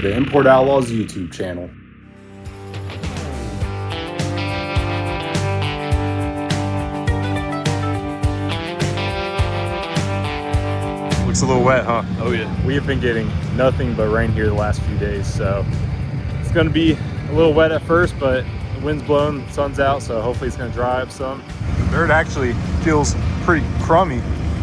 to the Import Outlaws YouTube channel. Looks a little wet, huh? Oh yeah. We have been getting nothing but rain here the last few days, so it's going to be a little wet at first, but the wind's blowing, the sun's out, so hopefully it's going to dry up some. The dirt actually feels pretty crummy,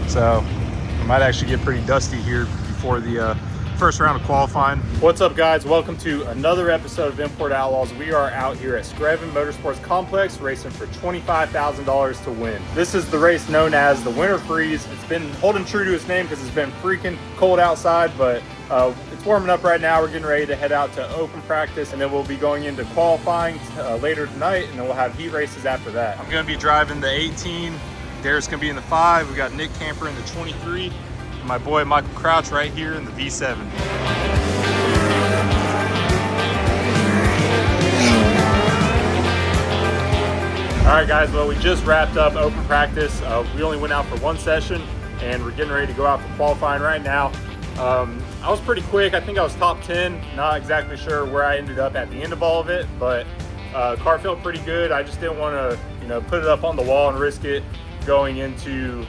so it might actually get pretty dusty here before the first round of qualifying. What's up, guys? Welcome to another episode of Import Outlaws. We are out here at Screven Motorsports Complex racing for $25,000 to win. This is the race known as the Winter Freeze. It's been holding true to its name because it's been freaking cold outside, but it's warming up right now. We're getting ready to head out to open practice, and then we'll be going into qualifying later tonight, and then we'll have heat races after that. I'm going to be driving the 18. Derek's going to be in the 5. We got Nick Camper in the 23. And my boy Michael Crouch right here in the V7. All right, guys, well, we just wrapped up open practice. We only went out for one session, and we're getting ready to go out for qualifying right now. I was pretty quick. I think I was top 10. Not exactly sure where I ended up at the end of all of it, but car felt pretty good. I just didn't want to, put it up on the wall and risk it going into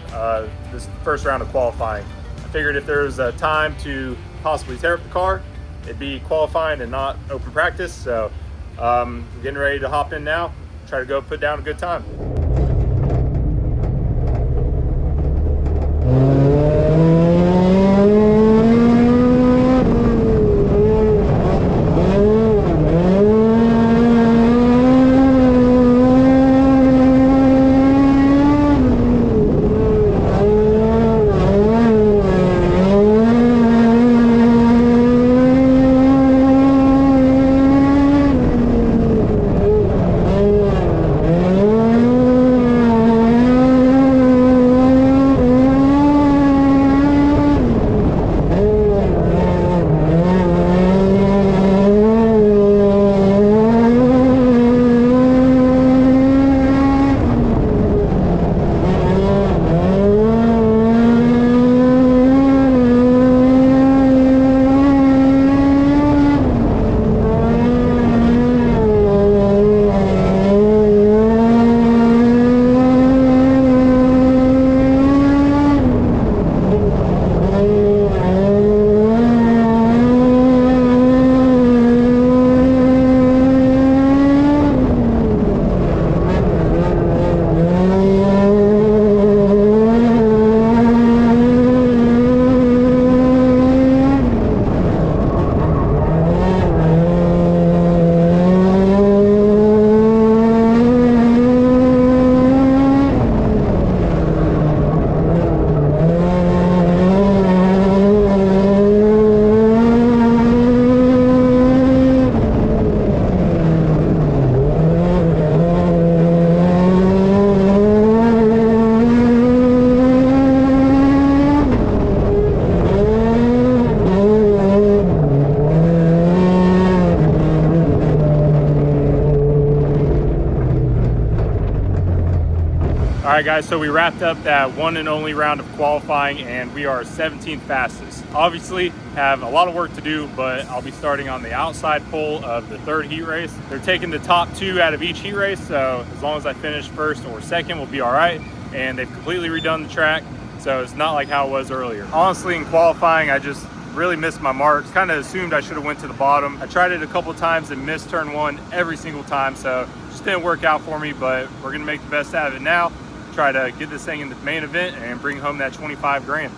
this first round of qualifying. I figured if there was a time to possibly tear up the car, it'd be qualifying and not open practice. So I'm getting ready to hop in now, try to go put down a good time. All right, guys, so we wrapped up that one and only round of qualifying, and we are 17th fastest. Obviously, have a lot of work to do, but I'll be starting on the outside pole of the third heat race. They're taking the top 2 out of each heat race, so as long as I finish first or second, we'll be all right. And they've completely redone the track, so it's not like how it was earlier. Honestly, in qualifying, I just really missed my marks. Kind of assumed I should have went to the bottom. I tried it a couple times and missed turn 1 every single time, so just didn't work out for me, but we're gonna make the best out of it now. Try to get this thing in the main event and bring home that 25 grand.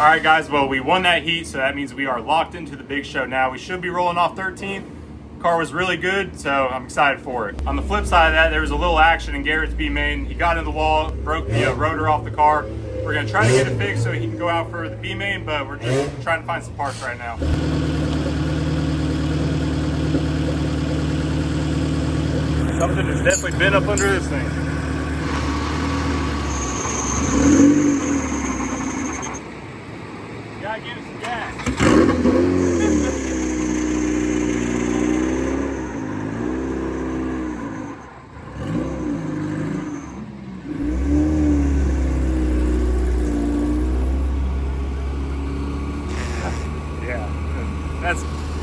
All right, guys, well, we won that heat, so that means we are locked into the big show now. We should be rolling off 13th. Car was really good, so I'm excited for it. On the flip side of that, there was a little action in Garrett's B main. He got in the wall, broke the rotor off the car. We're gonna try to get it fixed so he can go out for the B main, but we're just trying to find some parts right now. Something has definitely been up under this thing. Gotta give it some gas.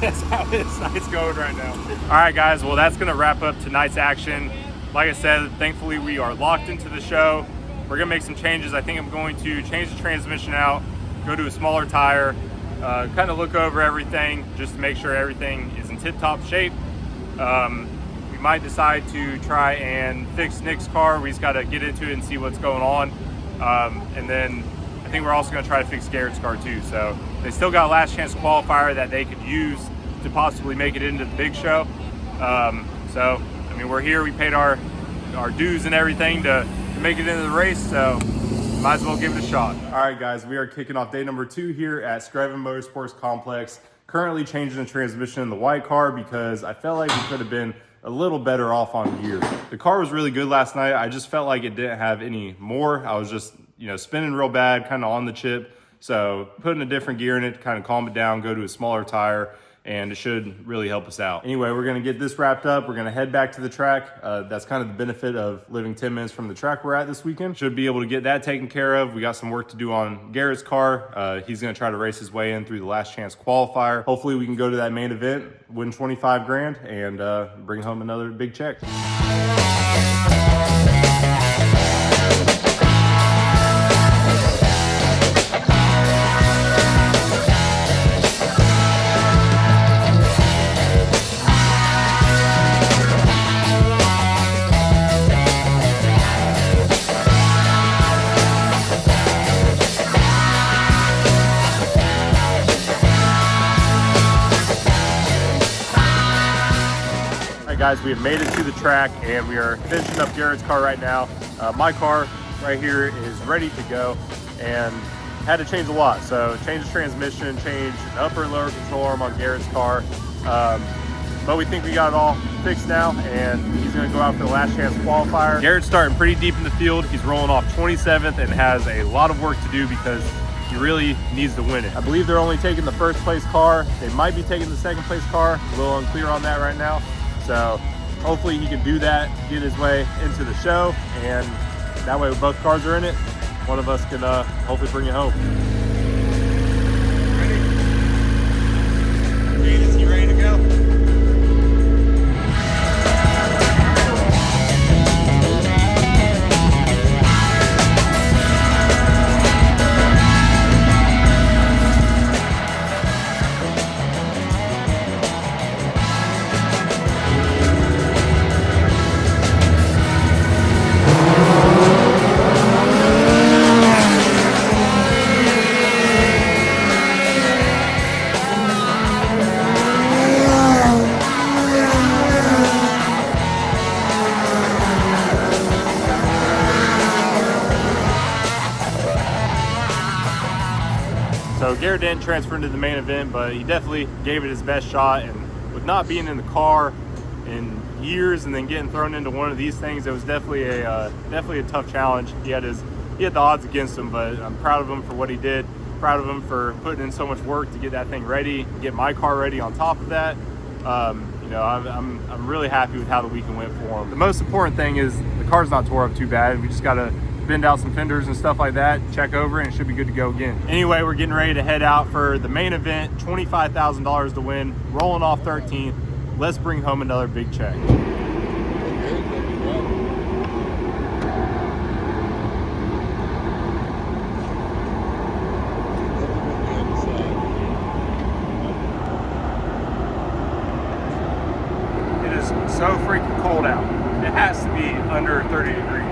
That's how it's going right now. All right, guys, well, that's gonna wrap up tonight's action. Like I said, thankfully we are locked into the show. We're gonna make some changes. I think I'm going to change the transmission out, go to a smaller tire, kind of look over everything just to make sure everything is in tip-top shape. We might decide to try and fix Nick's car. We just gotta get into it and see what's going on. And then I think we're also gonna try to fix Garrett's car too. So they still got a last chance qualifier that they could use to possibly make it into the big show. So, I mean, we're here, we paid our dues and everything to make it into the race, so might as well give it a shot. All right, guys, we are kicking off day number 2 here at Screven Motorsports Complex. Currently changing the transmission in the white car because I felt like we could have been a little better off on gear. The car was really good last night. I just felt like it didn't have any more. I was just, spinning real bad, kind of on the chip. So putting a different gear in it to kind of calm it down, go to a smaller tire, and it should really help us out. Anyway, we're gonna get this wrapped up. We're gonna head back to the track. That's kind of the benefit of living 10 minutes from the track we're at this weekend. Should be able to get that taken care of. We got some work to do on Garrett's car. He's gonna try to race his way in through the last chance qualifier. Hopefully we can go to that main event, win 25 grand, and bring home another big check. Guys, we have made it to the track and we are finishing up Garrett's car right now. My car right here is ready to go and had to change a lot. So change the transmission, change an upper and lower control arm on Garrett's car. But we think we got it all fixed now and he's gonna go out for the last chance qualifier. Garrett's starting pretty deep in the field. He's rolling off 27th and has a lot of work to do because he really needs to win it. I believe they're only taking the first place car. They might be taking the second place car. A little unclear on that right now. So hopefully he can do that, get his way into the show, and that way both cars are in it. One of us can hopefully bring it home. Ready? Is he ready to go? So Garrett didn't transfer into the main event, but he definitely gave it his best shot. And with not being in the car in years and then getting thrown into one of these things, it was definitely a tough challenge. He had the odds against him, but I'm proud of him for what he did. Proud of him for putting in so much work to get that thing ready, get my car ready on top of that. I'm really happy with how the weekend went for him. The most important thing is the car's not tore up too bad. We just got to bend out some fenders and stuff like that, check over, and it should be good to go again. Anyway, we're getting ready to head out for the main event, $25,000 to win, rolling off 13th. Let's bring home another big check. It is so freaking cold out. It has to be under 30 degrees.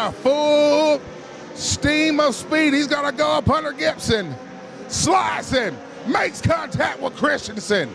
a full steam of speed. He's gonna go up under Gibson. Slicing, makes contact with Christensen.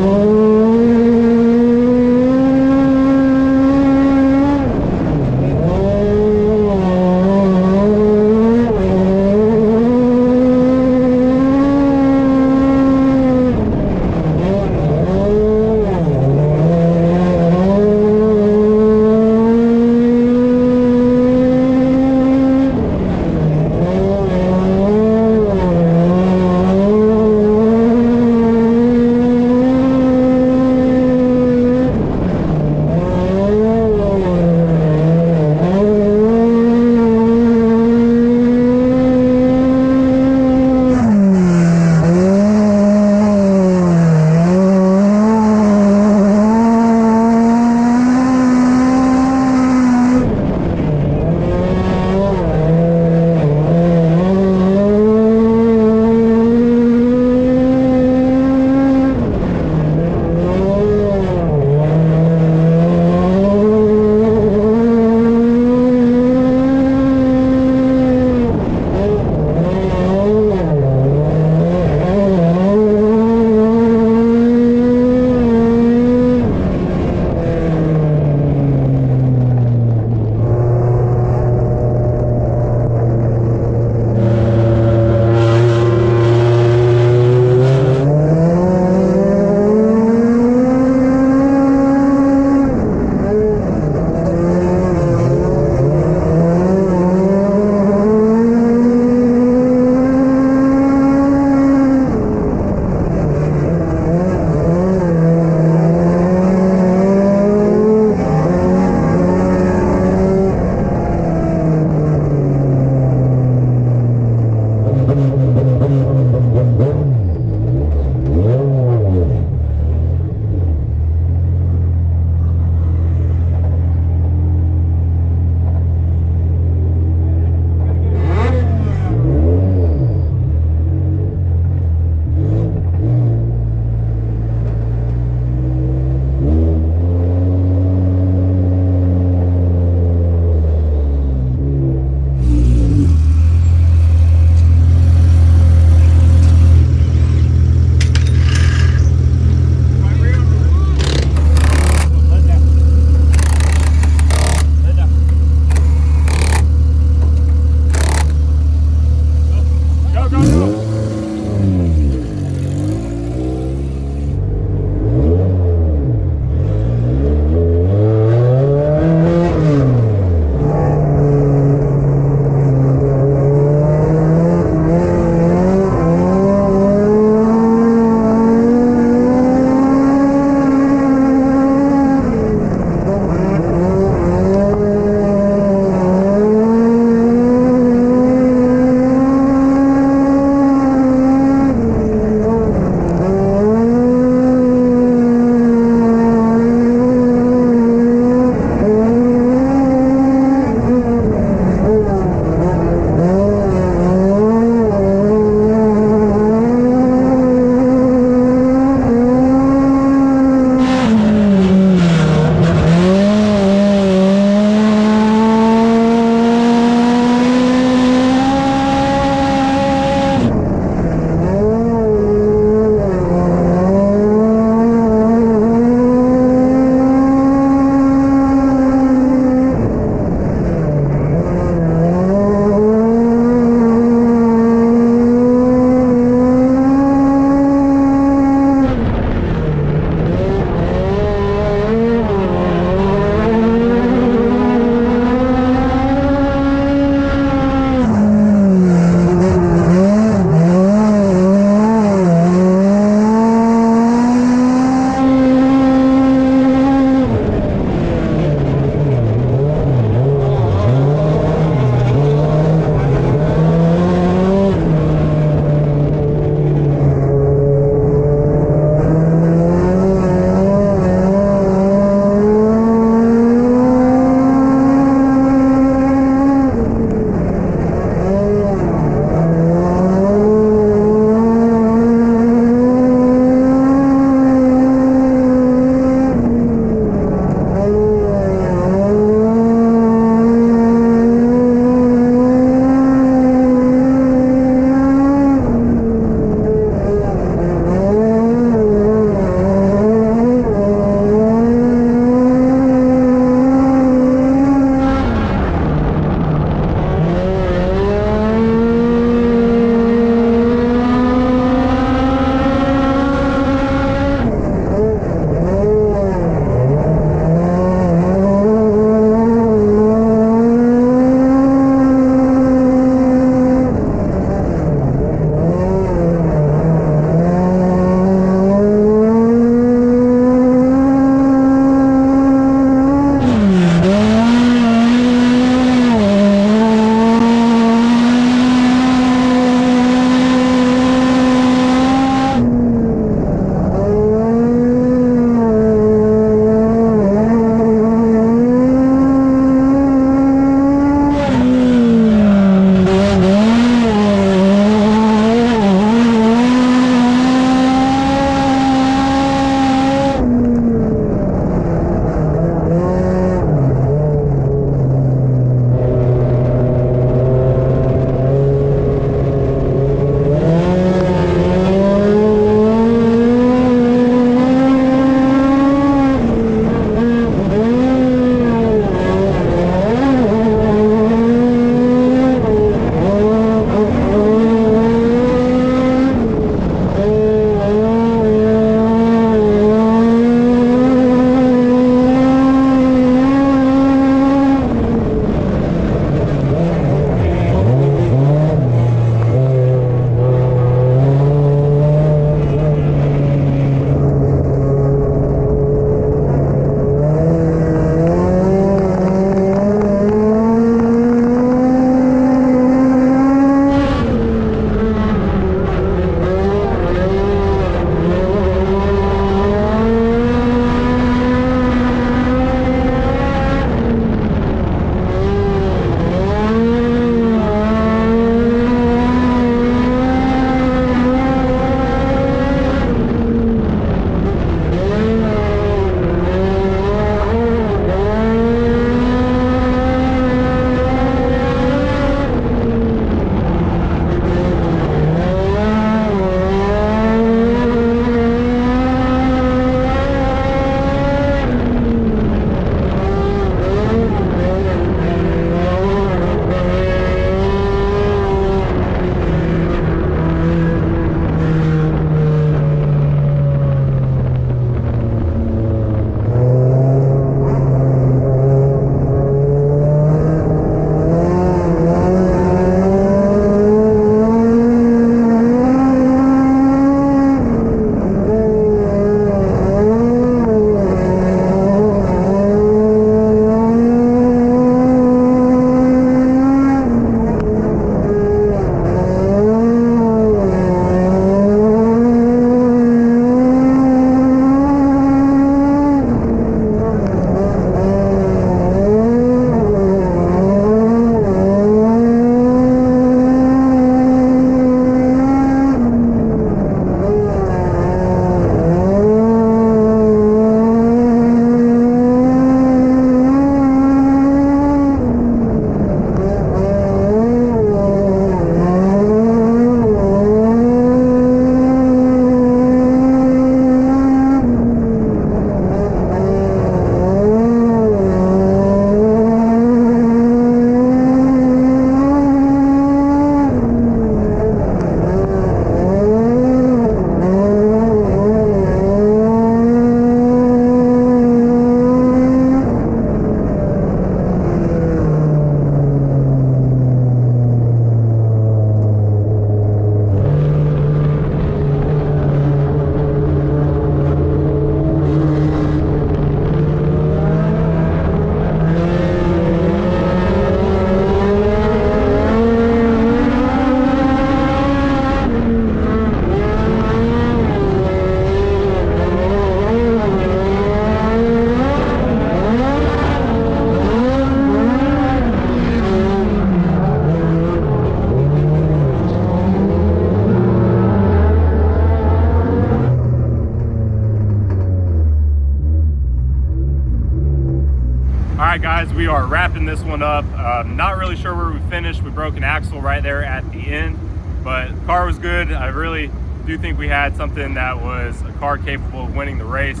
guys, we are wrapping this one up. Not really sure where we finished. We broke an axle right there at the end, but the car was good. I really do think we had something that was a car capable of winning the race.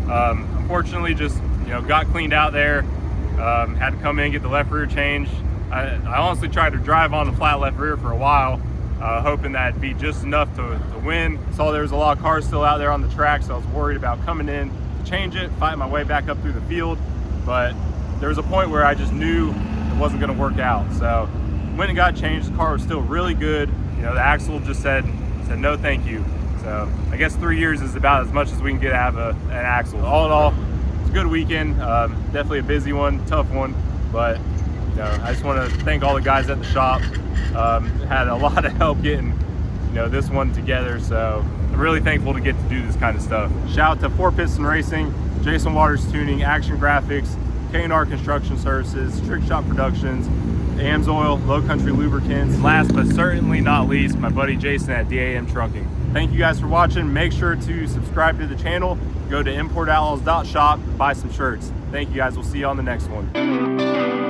Unfortunately, just got cleaned out there. Had to come in and get the left rear changed. I honestly tried to drive on the flat left rear for a while, hoping that'd be just enough to win. Saw there was a lot of cars still out there on the track, so I was worried about coming in to change it, fighting my way back up through the field. But there was a point where I just knew it wasn't going to work out. So went and got changed. The car was still really good. The axle just said no thank you. So I guess 3 years is about as much as we can get out of an axle. All in all, it's a good weekend. Definitely a busy one, tough one, but I just want to thank all the guys at the shop. Had a lot of help getting this one together, so I'm really thankful to get to do this kind of stuff. Shout out to Piston Racing, Jason Waters Tuning, Action Graphix, K&R Construction Services, Trikshot Productions, AMSOIL, Country Lubricants. Last but certainly not least, my buddy Jason at DAM Trucking. Thank you guys for watching. Make sure to subscribe to the channel. Go to importoutlaws.shop, buy some shirts. Thank you guys. We'll see you on the next one.